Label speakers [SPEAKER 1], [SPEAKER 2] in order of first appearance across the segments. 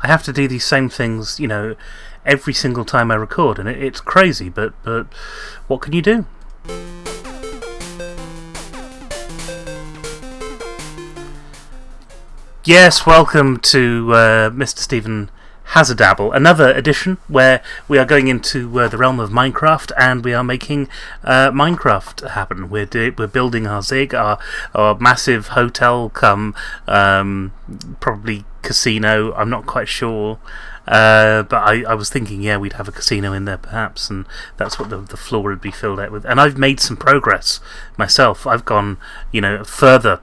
[SPEAKER 1] I have to do these same things, every single time I record, and it's crazy, but what can you do? Yes, welcome to Mr. Stephen Has a Dabble, another edition where we are going into the realm of Minecraft, and we are making Minecraft happen. We're building our Zig, our massive hotel come probably casino. I'm not quite sure, but I was thinking, we'd have a casino in there perhaps, and that's what the floor would be filled out with. And I've made some progress myself. I've gone, further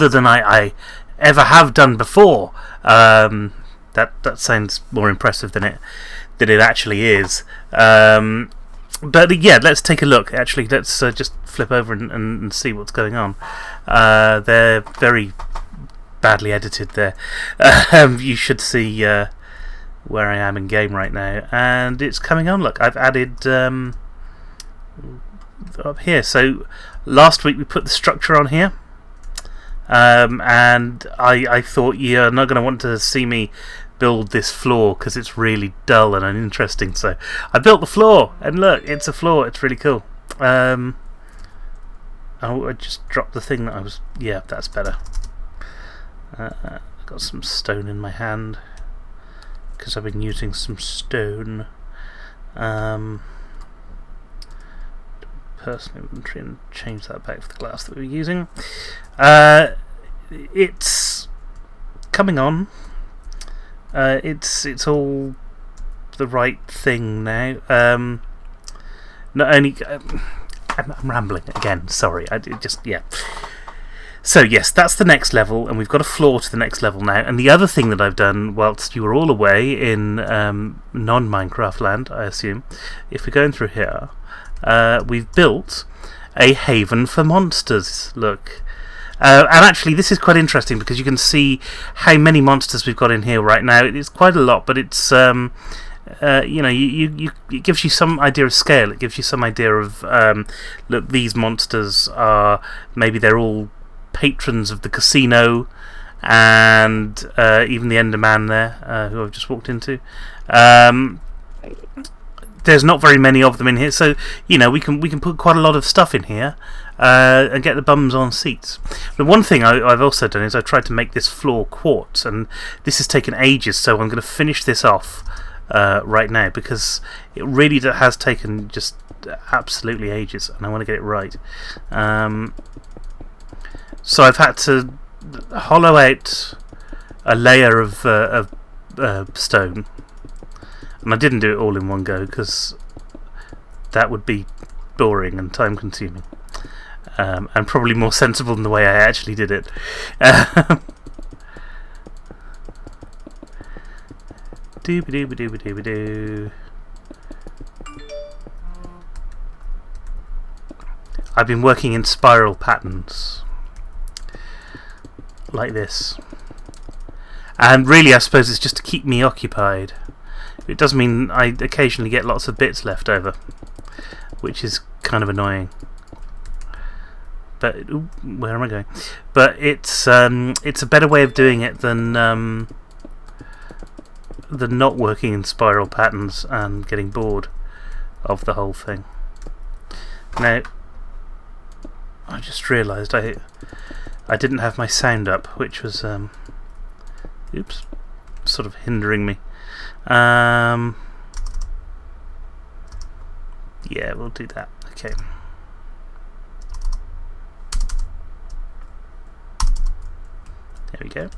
[SPEAKER 1] than I ever have done before. That sounds more impressive than it actually is. But let's take a look. Actually, let's just flip over and see what's going on. They're very badly edited there. You should see where I am in game right now, and it's coming on. Look, I've added up here. So last week we put the structure on here. And I thought you're not going to want to see me build this floor because it's really dull and uninteresting. So I built the floor, and look, it's a floor. It's really cool. I just dropped the thing that I was. Yeah, that's better. I've got some stone in my hand because I've been using some stone. Personal inventory and change that back for the glass that we were using. It's coming on. It's all the right thing now. Not only I'm rambling again. Sorry. So yes, that's the next level, and we've got a floor to the next level now. And the other thing that I've done whilst you were all away in non-Minecraft land, I assume, if we're going through here. We've built a haven for monsters. Look, and actually, this is quite interesting because you can see how many monsters we've got in here right now. It's quite a lot, but it's it gives you some idea of scale. It gives you some idea of look, these monsters are maybe they're all patrons of the casino, and even the Enderman there, who I've just walked into. There's not very many of them in here, so we can put quite a lot of stuff in here and get the bums on seats. The one thing I've also done is I've tried to make this floor quartz, and this has taken ages, so I'm going to finish this off right now because it really has taken just absolutely ages, and I want to get it right. So I've had to hollow out a layer of stone. And I didn't do it all in one go because that would be boring and time consuming, and probably more sensible than the way I actually did it. Dooba-dooba-dooba-dooba-doo. I've been working in spiral patterns like this, and really I suppose it's just to keep me occupied. It does mean I occasionally get lots of bits left over, which is kind of annoying. But where am I going? But it's a better way of doing it than not working in spiral patterns and getting bored of the whole thing. Now, I just realised I didn't have my sound up, which was sort of hindering me. Yeah, we'll do that. Okay. There we go.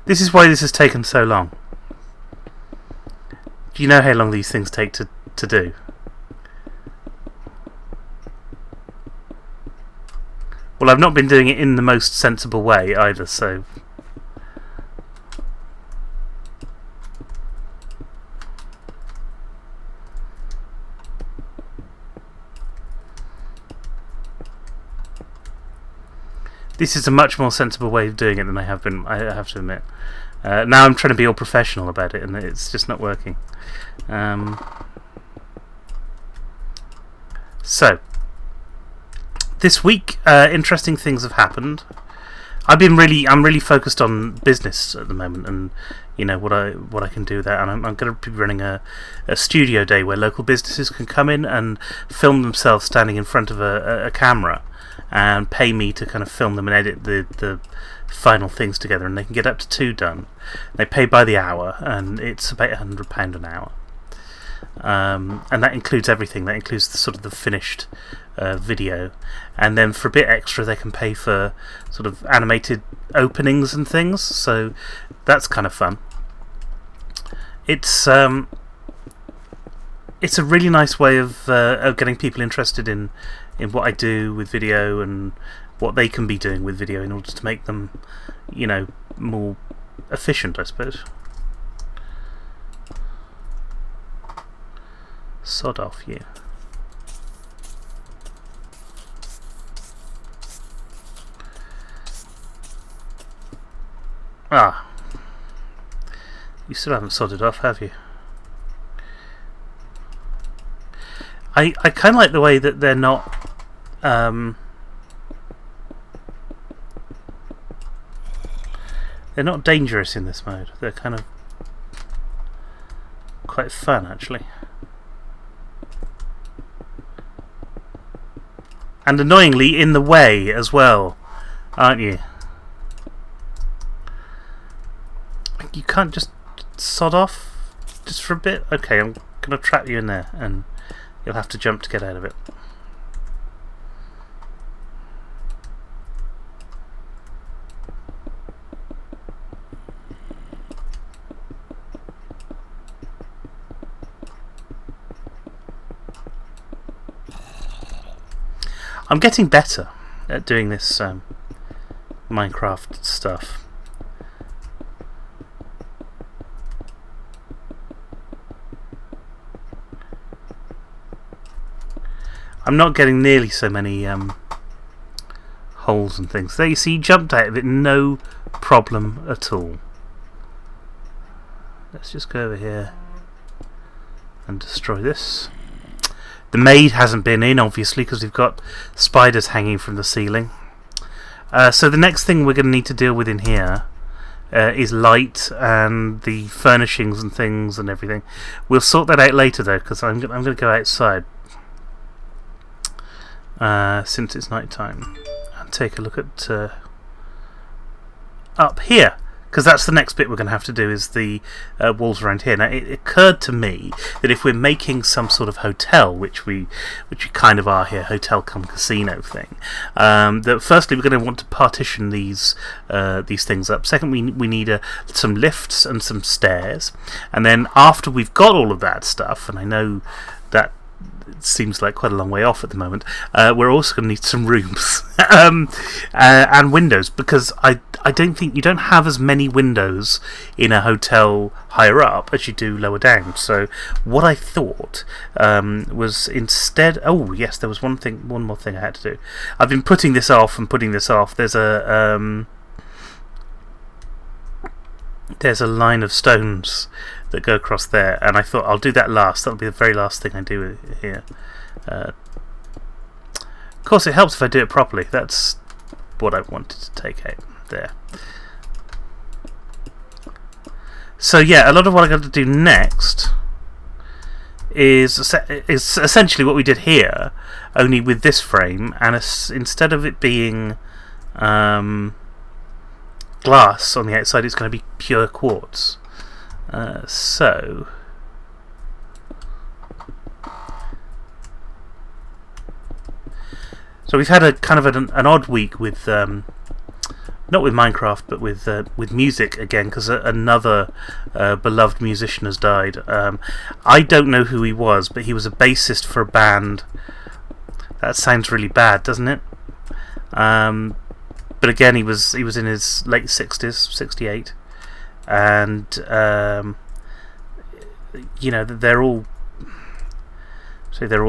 [SPEAKER 1] This is why this has taken so long. Do you know how long these things take to do? Well, I've not been doing it in the most sensible way either, so... This is a much more sensible way of doing it than I have been, I have to admit. Now I'm trying to be all professional about it, and it's just not working. So, this week, interesting things have happened. I'm really focused on business at the moment, and what I can do there. And I'm going to be running a studio day where local businesses can come in and film themselves standing in front of a camera, and pay me to kind of film them and edit the final things together, and they can get up to 2 done. They pay by the hour, and it's about £100 an hour. And that includes everything. That includes the sort of the finished video, and then for a bit extra they can pay for sort of animated openings and things, so that's kind of fun. It's a really nice way of getting people interested in what I do with video and what they can be doing with video in order to make them more efficient, I suppose. Sod off, you. Ah. You still haven't sodded off, have you? I kind of like the way that they're not... they're not dangerous in this mode. They're kind of quite fun, actually. And annoyingly in the way as well, aren't you? You can't just sod off just for a bit? Okay, I'm going to trap you in there and you'll have to jump to get out of it. I'm getting better at doing this Minecraft stuff. I'm not getting nearly so many holes and things. There you see, you jumped out of it, no problem at all. Let's just go over here and destroy this. The maid hasn't been in, obviously, because we've got spiders hanging from the ceiling. So the next thing we're going to need to deal with in here is light and the furnishings and things and everything. We'll sort that out later, though, because I'm going to go outside. Since it's night time, and take a look at up here, because that's the next bit we're going to have to do, is the walls around here. Now it occurred to me that if we're making some sort of hotel, which we kind of are here, hotel cum casino thing, that firstly we're going to want to partition these things up. Second, we need some lifts and some stairs, and then after we've got all of that stuff, and I know that it seems like quite a long way off at the moment, we're also going to need some rooms and windows, because I don't think you don't have as many windows in a hotel higher up as you do lower down. So what I thought was instead... Oh yes, there was one more thing I had to do. I've been putting this off and putting this off. There's a line of stones that go across there, and I thought I'll do that last. That'll be the very last thing I do here. Of course, it helps if I do it properly. That's what I wanted to take out there. So yeah, a lot of what I'm going to do next is essentially what we did here, only with this frame, and instead of it being glass on the outside, it's going to be pure quartz. So we've had a kind of an odd week with not with Minecraft, but with music again, because another beloved musician has died. I don't know who he was, but he was a bassist for a band. That sounds really bad, doesn't it? But again, he was in his late 60s, 68. And they're all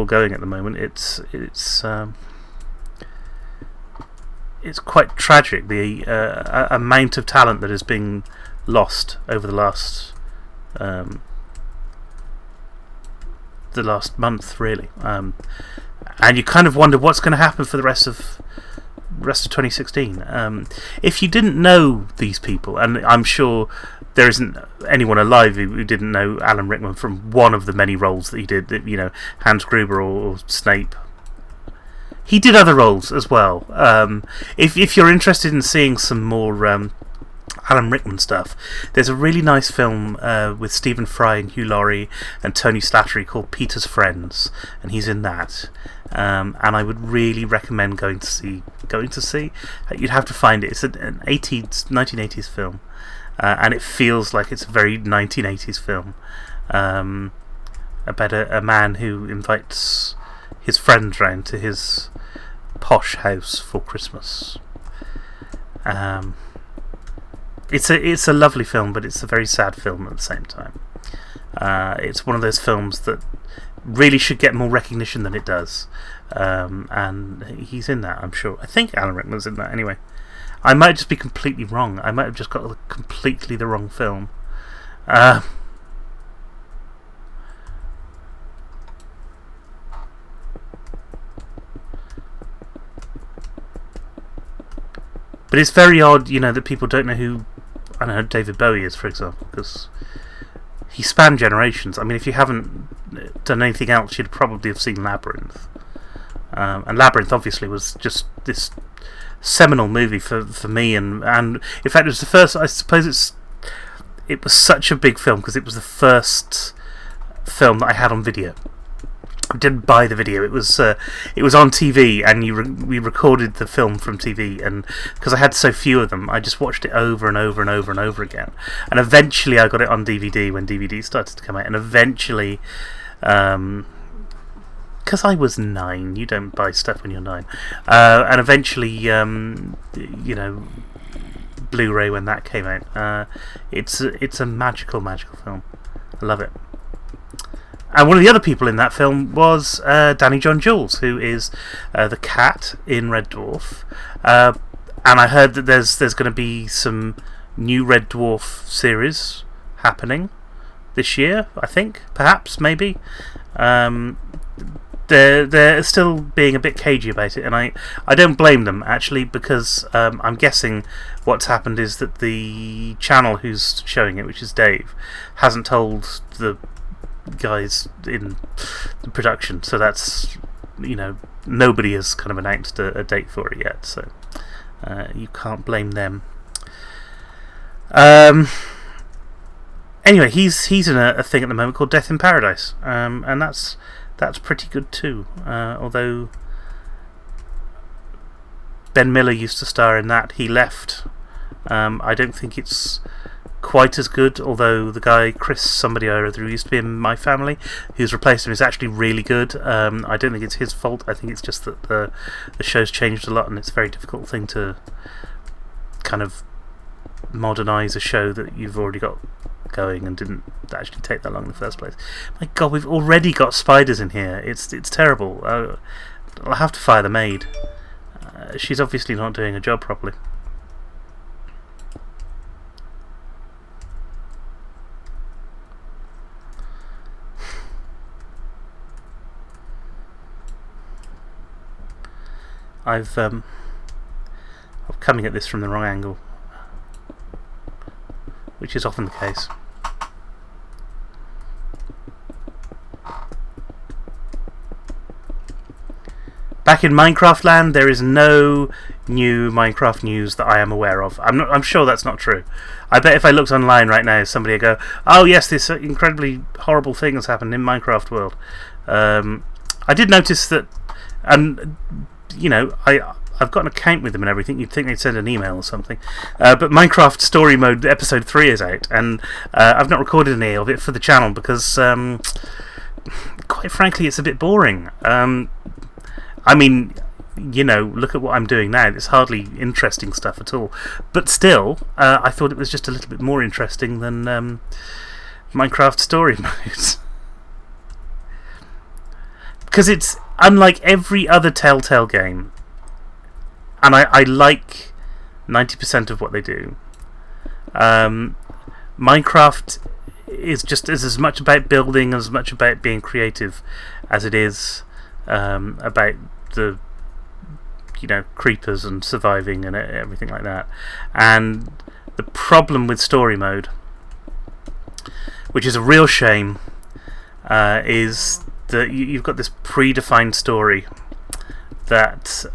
[SPEAKER 1] going at the moment. It's quite tragic, the amount of talent that has been lost over the last month, really. And you kind of wonder what's going to happen for the rest of rest of 2016. If you didn't know these people, and I'm sure there isn't anyone alive who didn't know Alan Rickman from one of the many roles that he did, Hans Gruber or Snape. He did other roles as well. If you're interested in seeing some more Alan Rickman stuff, there's a really nice film with Stephen Fry and Hugh Laurie and Tony Slattery called Peter's Friends, and he's in that. And I would really recommend going to see. You'd have to find it. It's an 1980s film, and it feels like it's a very 1980s film about a man who invites his friends round to his posh house for Christmas. It's a lovely film, but it's a very sad film at the same time. It's one of those films that really should get more recognition than it does, and he's in that, I'm sure. I think Alan Rickman's in that anyway. I might just be completely wrong. I might have just got completely the wrong film. But it's very odd, that people don't know who, I don't know, David Bowie is, for example, because he spanned generations. I mean, if you haven't done anything else, you'd probably have seen Labyrinth. And Labyrinth obviously was just this seminal movie for me, and in fact it was the first. I suppose it was such a big film because it was the first film that I had on video. I didn't buy the video. It was on TV, and we recorded the film from TV, and because I had so few of them, I just watched it over and over and over and over again. And eventually, I got it on DVD when DVD started to come out, and eventually, because I was 9, you don't buy stuff when you're 9, and eventually, Blu-ray when that came out. It's a magical film. I love it. And one of the other people in that film was Danny John Jules, who is the cat in Red Dwarf. And I heard that there's going to be some new Red Dwarf series happening this year, I think, perhaps, maybe. They're still being a bit cagey about it, and I don't blame them, actually, because I'm guessing what's happened is that the channel who's showing it, which is Dave, hasn't told the guys in the production, so that's, nobody has kind of announced a date for it yet, so you can't blame them. Anyway, he's in a thing at the moment called Death in Paradise, and that's pretty good too, although Ben Miller used to star in that. He left. I don't think it's quite as good, although the guy Chris somebody or other who used to be in My Family, who's replaced him, is actually really good. I don't think it's his fault. I think it's just that the show's changed a lot, and it's a very difficult thing to kind of modernise a show that you've already got going and didn't actually take that long in the first place. My God, we've already got spiders in here. It's terrible. I'll have to fire the maid. She's obviously not doing her job properly. I'm coming at this from the wrong angle, which is often the case. Back in Minecraft land, there is no new Minecraft news that I am aware of. I'm sure that's not true. I bet if I looked online right now, somebody would go, "Oh yes, this incredibly horrible thing has happened in Minecraft world." I did notice that, and I've got an account with them and everything. You'd think they'd send an email or something. But Minecraft Story Mode Episode 3 is out, and I've not recorded any of it for the channel because, quite frankly, it's a bit boring. I mean, look at what I'm doing now. It's hardly interesting stuff at all. But still, I thought it was just a little bit more interesting than Minecraft Story Mode. Because it's unlike every other Telltale game, and I like 90% of what they do. Minecraft is just as much about building, as much about being creative, as it is about the creepers and surviving and everything like that. And the problem with story mode, which is a real shame, is that you've got this predefined story that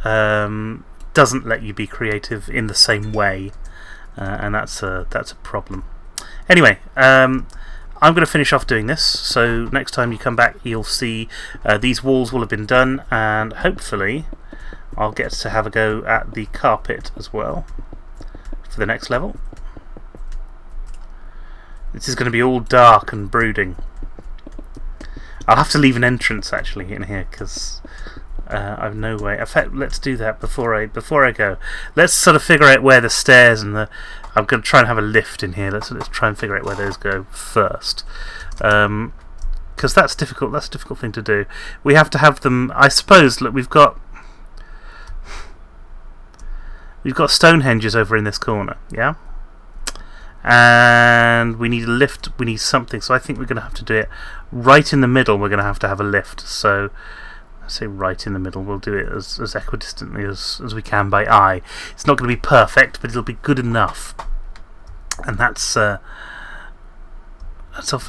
[SPEAKER 1] doesn't let you be creative in the same way, and that's a problem. Anyway, I'm going to finish off doing this, so next time you come back you'll see these walls will have been done, and hopefully I'll get to have a go at the carpet as well for the next level. This is going to be all dark and brooding. I'll have to leave an entrance actually in here because I've no way. In fact, let's do that before I go. Let's sort of figure out where the stairs and I'm going to try and have a lift in here. Let's try and figure out where those go first, because that's difficult. That's a difficult thing to do. We have to have them. I suppose. Look, we've got Stonehenges over in this corner. Yeah. And we need a lift, we need something, so I think we're going to have to do it right in the middle. We're going to have a lift, so I say right in the middle. We'll do it as equidistantly as we can by eye. It's not going to be perfect, but it'll be good enough, and that's often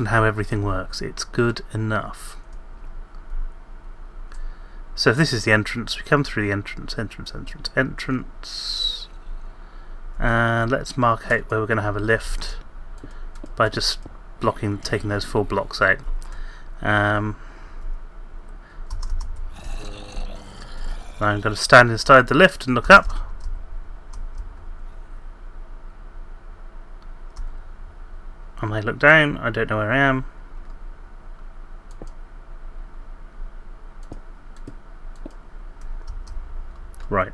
[SPEAKER 1] how everything works. It's good enough. So if this is the entrance, we come through the entrance, and let's mark out where we're going to have a lift by just taking those 4 blocks out. I'm going to stand inside the lift and look up. And I look down, I don't know where I am. Right.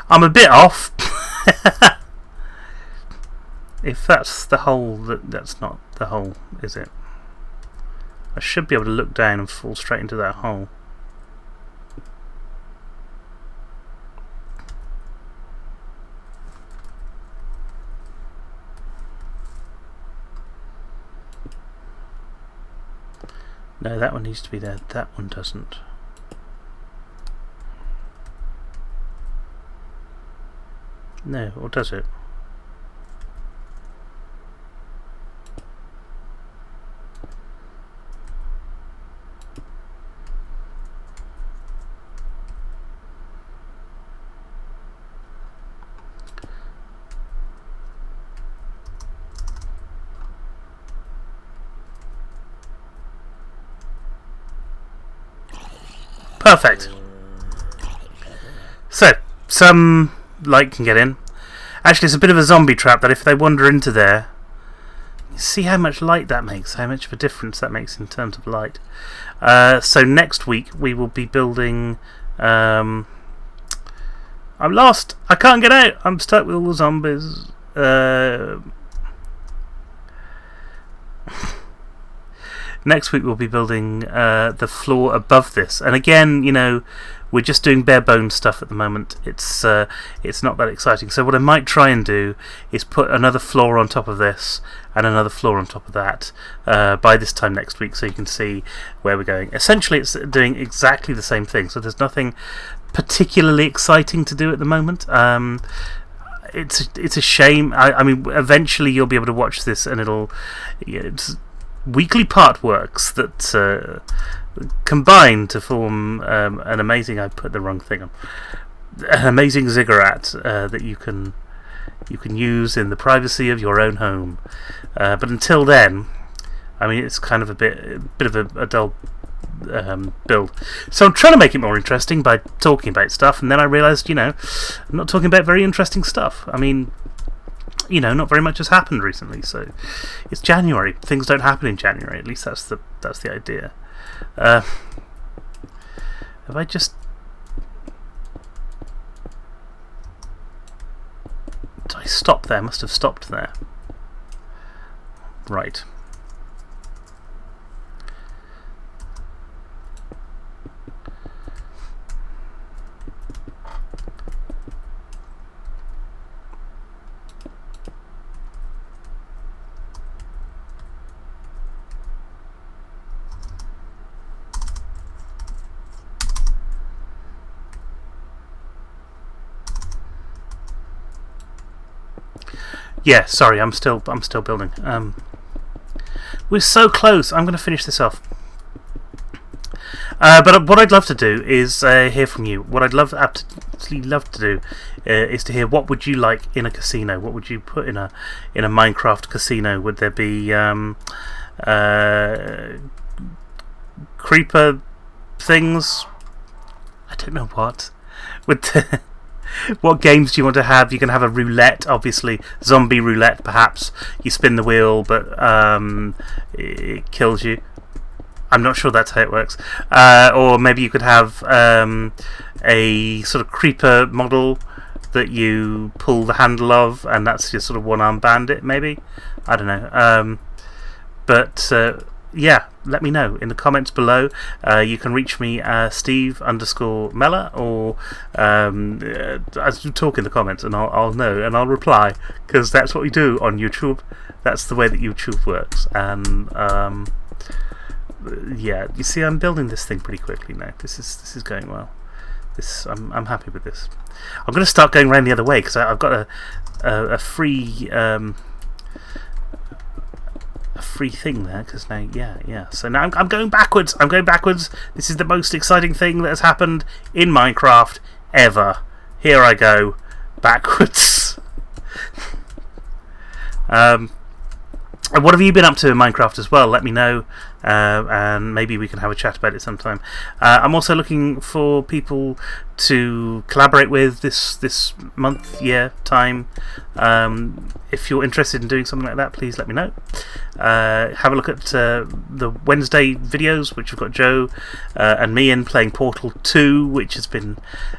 [SPEAKER 1] I'm a bit off. If that's the hole, that's not the hole, is it? I should be able to look down and fall straight into that hole. No, that one needs to be there. That one doesn't. No, or does it? Perfect. So, some light can get in. Actually, it's a bit of a zombie trap that if they wander into there, you see how much light that makes, how much of a difference that makes in terms of light. So next week we will be building... I'm lost! I can't get out! I'm stuck with all the zombies. Next week we'll be building the floor above this, and again, we're just doing bare bones stuff at the moment. It's not that exciting. So what I might try and do is put another floor on top of this and another floor on top of that by this time next week, so you can see where we're going. Essentially, it's doing exactly the same thing. So there's nothing particularly exciting to do at the moment. It's a shame. I mean, eventually you'll be able to watch this, and it's weekly part works that combine to form an amazing... I put the wrong thing on. An amazing ziggurat that you can use in the privacy of your own home. But until then, I mean, it's kind of a bit of a dull build. So I'm trying to make it more interesting by talking about stuff, and then I realised, I'm not talking about very interesting stuff. I mean, not very much has happened recently, so it's January. Things don't happen in January. At least that's the idea. Have I just... Did I stop there? I must have stopped there. Right. Yeah, sorry, I'm still building. We're so close. I'm going to finish this off. But what I'd love to do is hear from you. What I'd absolutely love to do is to hear what would you like in a casino. What would you put in a Minecraft casino? Would there be creeper things? I don't know what. What games do you want to have? You can have a roulette, obviously. Zombie roulette, perhaps. You spin the wheel, but it kills you. I'm not sure that's how it works. Or maybe you could have a sort of creeper model that you pull the handle of, and that's your sort of one-armed bandit, maybe? I don't know. But yeah, let me know in the comments below. You can reach me Steve_Mella, or as you talk in the comments, and I'll know and I'll reply, because that's what we do on YouTube. That's the way that YouTube works. And yeah, you see, I'm building this thing pretty quickly now. This is going well. I'm happy with this. I'm going to start going around the other way because I've got a free thing there. Because now, yeah. So now I'm going backwards. I'm going backwards. This is the most exciting thing that has happened in Minecraft ever. Here I go, backwards. And what have you been up to in Minecraft as well? Let me know, and maybe we can have a chat about it sometime. I'm also looking for people to collaborate with this month, time. If you're interested in doing something like that, please let me know. Have a look at the Wednesday videos, which have got Joe and me in playing Portal 2, which has been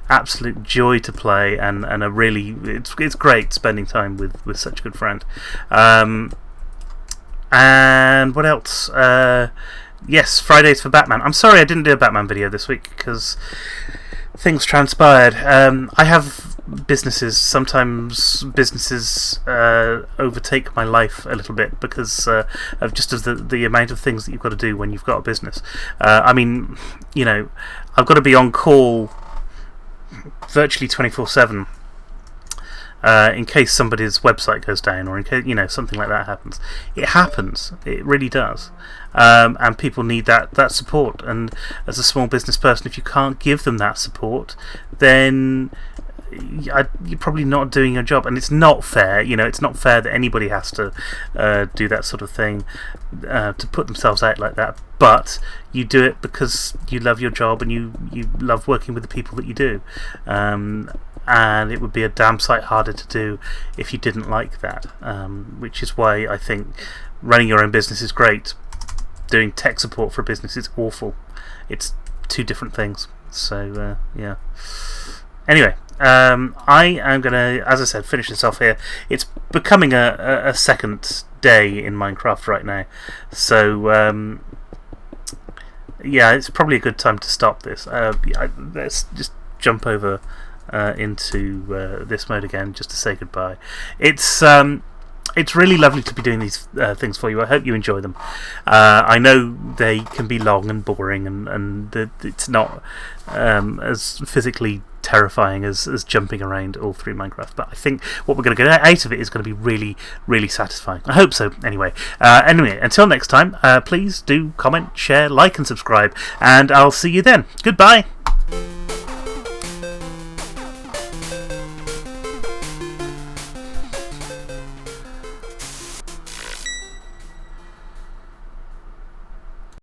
[SPEAKER 1] absolute joy to play, and a really it's great spending time with such a good friend. And what else? Yes, Fridays for Batman. I'm sorry I didn't do a Batman video this week because things transpired. I have businesses. Sometimes businesses overtake my life a little bit because of just the amount of things that you've got to do when you've got a business. I mean, I've got to be on call virtually 24/7. In case somebody's website goes down, or in case something like that happens. It happens. It really does. And people need that support. And as a small business person, if you can't give them that support, then you're probably not doing your job. And it's not fair. It's not fair that anybody has to do that sort of thing, to put themselves out like that. But you do it because you love your job and you love working with the people that you do. And it would be a damn sight harder to do if you didn't like that, which is why I think running your own business is great. Doing tech support for a business is awful. It's two different things. So yeah. Anyway, I am going to, as I said, finish this off here. It's becoming a second day in Minecraft right now. So yeah, it's probably a good time to stop this. Let's just jump over into this mode again, just to say goodbye. It's really lovely to be doing these things for you. I hope you enjoy them. I know they can be long and boring, and it's not as physically terrifying as jumping around all through Minecraft, but I think what we're going to get out of it is going to be really, really satisfying. I hope so, anyway. Until next time, please do comment, share, like and subscribe, and I'll see you then. Goodbye!